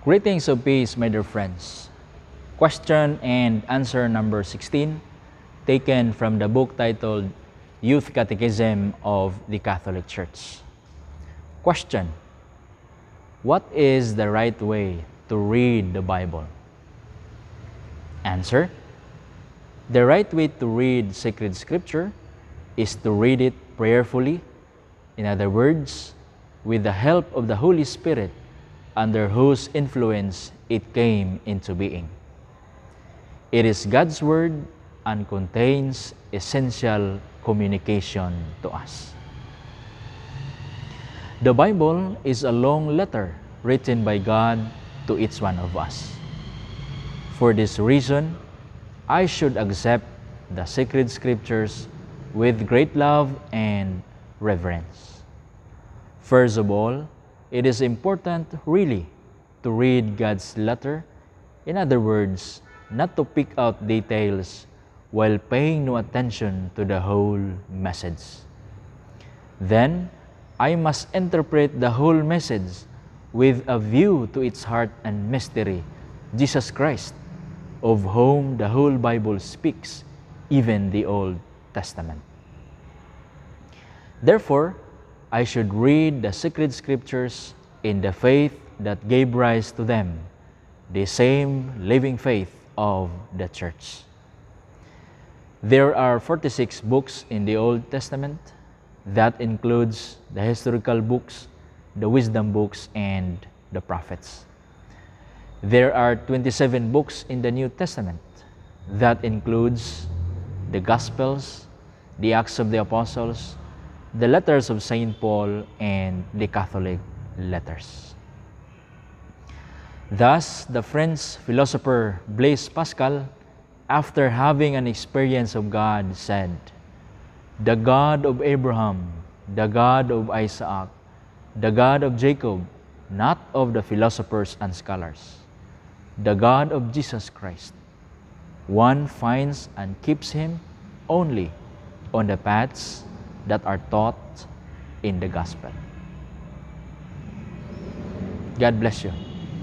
Greetings of peace, my dear friends. Question and answer number 16, taken from the book titled Youth Catechism of the Catholic Church. Question: what is the right way to read the Bible? Answer: the right way to read sacred scripture is to read it prayerfully, in other words, with the help of the Holy Spirit, under whose influence it came into being. It is God's Word and contains essential communication to us. The Bible is a long letter written by God to each one of us. For this reason, I should accept the sacred scriptures with great love and reverence. First of all, it is important really to read God's letter, in other words, not to pick out details while paying no attention to the whole message. Then, I must interpret the whole message with a view to its heart and mystery, Jesus Christ, of whom the whole Bible speaks, even the Old Testament. Therefore, I should read the sacred scriptures in the faith that gave rise to them, the same living faith of the Church. There are 46 books in the Old Testament. That includes the historical books, the wisdom books, and the prophets. There are 27 books in the New Testament. That includes the Gospels, the Acts of the Apostles, the letters of St. Paul, and the Catholic letters. Thus, the French philosopher Blaise Pascal, after having an experience of God, said, "The God of Abraham, the God of Isaac, the God of Jacob, not of the philosophers and scholars, the God of Jesus Christ. One finds and keeps him only on the paths that are taught in the gospel." God bless you.